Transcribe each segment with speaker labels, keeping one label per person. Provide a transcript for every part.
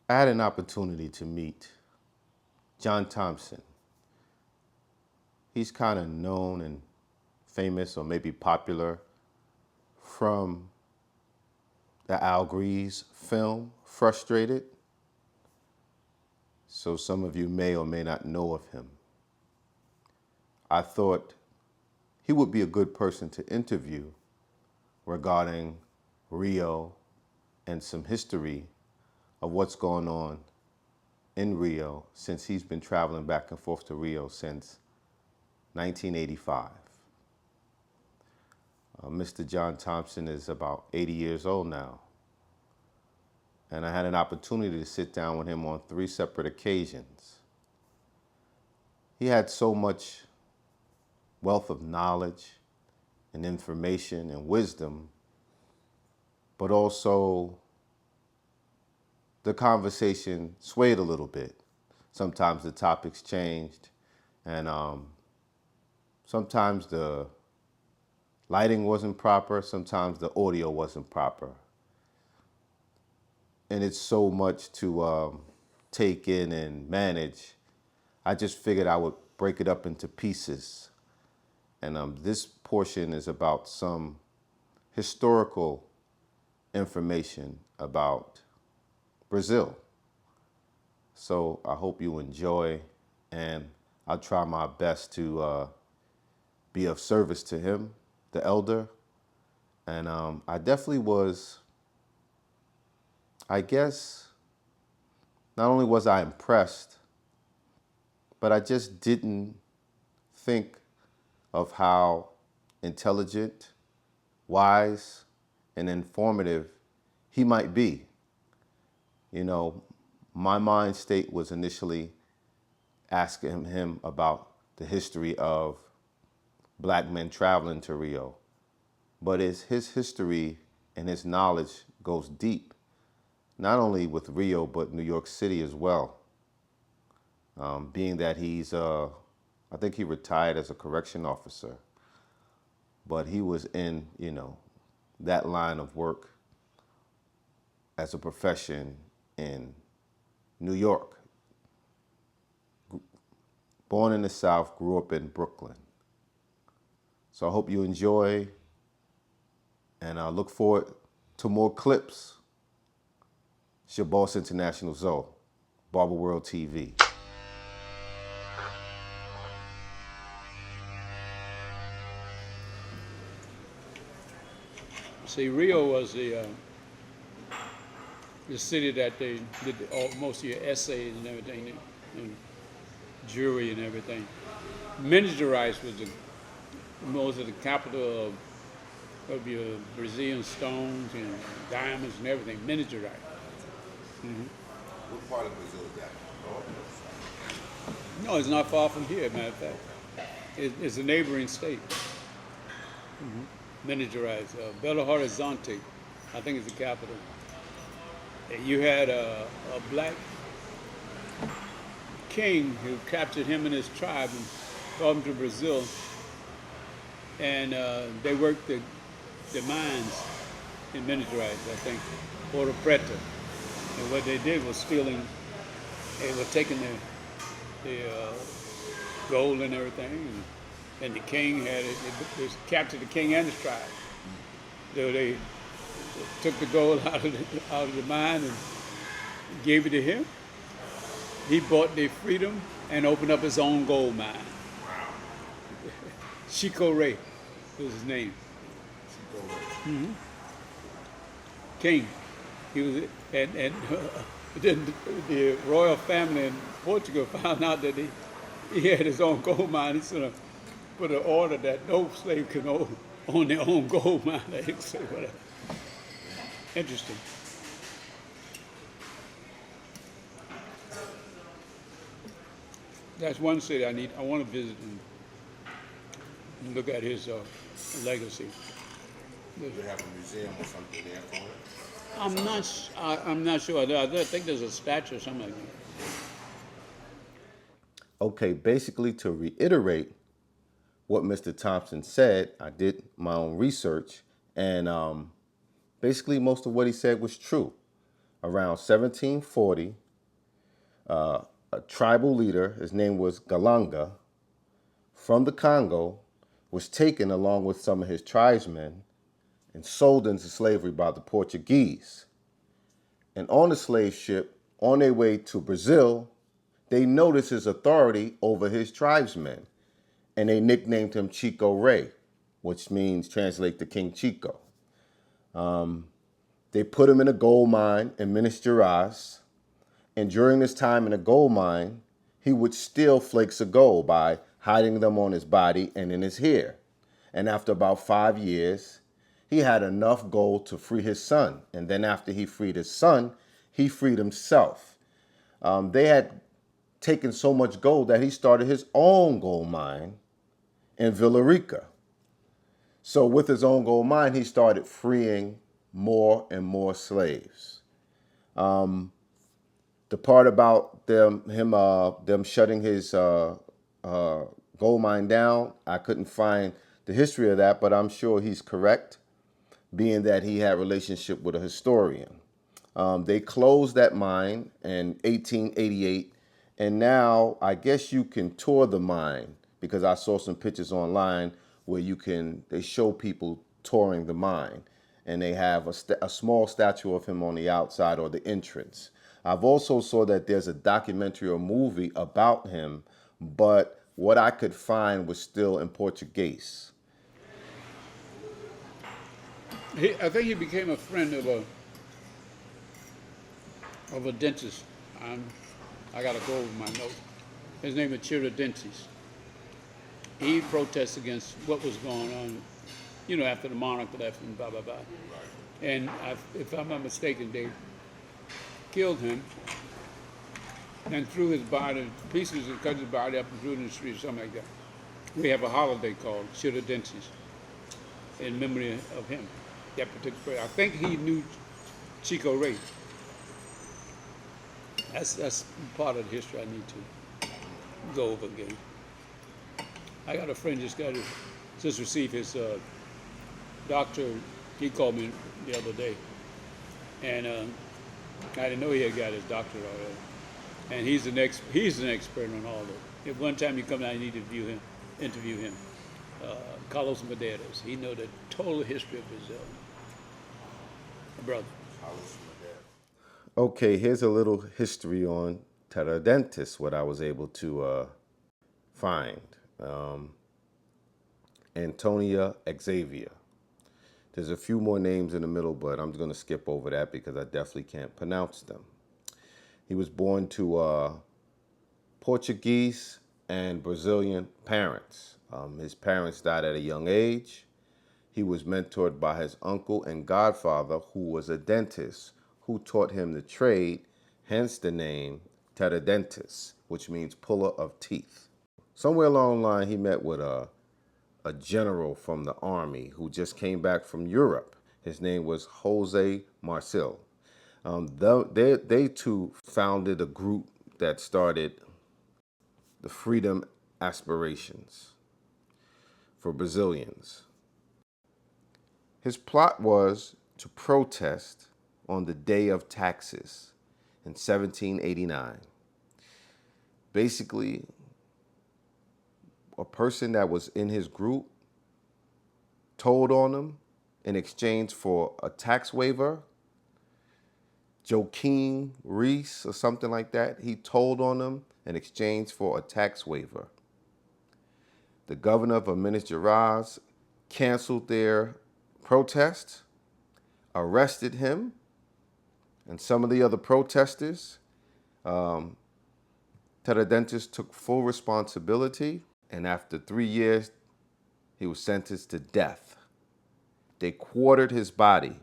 Speaker 1: I had an opportunity to meet John Thompson. He's kind of known and famous, or maybe popular, from the Al Grease film, Frustrated. So some of you may or may not know of him. I thought he would be a good person to interview regarding Rio and some history of what's going on in Rio, since he's been traveling back and forth to Rio since 1985. Mr. John Thompson is about 80 years old now, and I had an opportunity to sit down with him on 3 separate occasions. He had so much wealth of knowledge and information and wisdom, but also the conversation swayed a little bit. Sometimes the topics changed, and sometimes the lighting wasn't proper, sometimes the audio wasn't proper. And it's so much to take in and manage. I just figured I would break it up into pieces. And this portion is about some historical information about Brazil. So I hope you enjoy, and I'll try my best to be of service to him, the elder. And I definitely was, I guess, not only was I impressed, but I just didn't think of how intelligent, wise, and informative he might be. You know, my mind state was initially asking him about the history of black men traveling to Rio. But his history and his knowledge goes deep, not only with Rio, but New York City as well. Being that I think he retired as a correction officer, but he was in, that line of work as a profession in New York. Born in the South, grew up in Brooklyn. So I hope you enjoy, and I look forward to more clips. It's your boss, International Zoe, Barber World TV.
Speaker 2: See, Rio was the city that they did most of your essays and everything, and jury and everything. Minas Gerais was most of the capital of your Brazilian stones and diamonds and everything. Minas Gerais.
Speaker 1: What part of Brazil is that?
Speaker 2: No, it's not far from here. Matter of fact, it's a neighboring state. Minas Gerais, Belo Horizonte, I think is the capital. You had a black king who captured him and his tribe and brought him to Brazil, and they worked the mines in Minas Gerais, I think, Ouro Preto. And what they did was they were taking the gold and everything, and the king had it. They captured the king and his tribe. So they took the gold out of the mine and gave it to him. He bought their freedom and opened up his own gold mine. Wow. Chico Rei was his name. Chico Rei. Mm-hmm. King. He was, and then the royal family in Portugal found out that he had his own gold mine. He sort of put an order that no slave can own their own gold mine. They say whatever. Interesting. That's one city I want to visit and look at his legacy.
Speaker 1: Do you have a museum or something there for it?
Speaker 2: I'm not sure. I think there's a statue or something like that.
Speaker 1: Okay, basically to reiterate what Mr. Thompson said, I did my own research, and basically most of what he said was true. around 1740, a tribal leader, his name was Galanga, from the Congo, was taken along with some of his tribesmen and sold into slavery by the Portuguese. And on the slave ship, on their way to Brazil, they noticed his authority over his tribesmen, and they nicknamed him Chico Rei, which means, translate to King Chico. They put him in a gold mine in Minas Gerais, and during this time in the gold mine, he would steal flakes of gold by hiding them on his body and in his hair. And after about 5 years, he had enough gold to free his son. And then after he freed his son, he freed himself. They had taken so much gold that he started his own gold mine in Villarica. So with his own gold mine, he started freeing more and more slaves. The part about them shutting his gold mine down, I couldn't find the history of that, but I'm sure he's correct, being that he had a relationship with a historian. They closed that mine in 1888, and now I guess you can tour the mine, because I saw some pictures online where they show people touring the mine, and they have a small statue of him on the outside or the entrance. I've also saw that there's a documentary or movie about him, but what I could find was still in Portuguese.
Speaker 2: I think he became a friend of a dentist. I got to go over my notes. His name is Tiradentes. He protests against what was going on, after the monarch left and blah, blah, blah. And if I'm not mistaken, they killed him and threw his body, pieces and cut his body up and threw it in the street or something like that. We have a holiday called Tiradentes in memory of him, that particular person. I think he knew Chico Rei. That's part of the history I need to go over again. I got a friend just received his doctor. He called me the other day, and I didn't know he had got his doctorate already. And he's an expert on all of it. If one time you come down, you need to interview him. Carlos Medeiros. He knows the total history of Brazil. Brother.
Speaker 1: Okay, here's a little history on Tiradentes, what I was able to find. Antonia Xavier. There's a few more names in the middle, but I'm going to skip over that because I definitely can't pronounce them. He was born to Portuguese and Brazilian parents. His parents died at a young age. He was mentored by his uncle and godfather, who was a dentist, who taught him the trade, hence the name Tiradentes, which means puller of teeth. Somewhere along the line, he met with a general from the army who just came back from Europe. His name was Jose Marcel. They two founded a group that started the freedom aspirations for Brazilians. His plot was to protest on the day of taxes in 1789. Basically, a person that was in his group told on him in exchange for a tax waiver. Joaquin Reese or something like that, he told on them in exchange for a tax waiver. The governor of Minas Gerais canceled their protest, arrested him, and some of the other protesters. Tiradentes took full responsibility, and after 3 years, he was sentenced to death. They quartered his body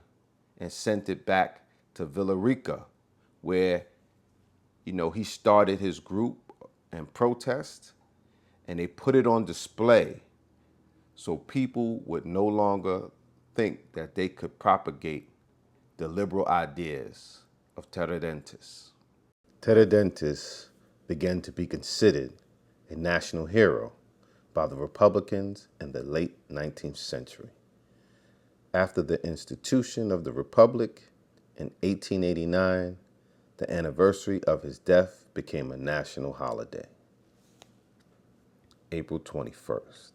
Speaker 1: and sent it back to Villarica, where, he started his group and protest, and they put it on display so people would no longer think that they could propagate the liberal ideas of Tiradentes. Tiradentes began to be considered a national hero by the Republicans in the late 19th century. After the institution of the Republic in 1889, The anniversary of his death became a national holiday, April 21st.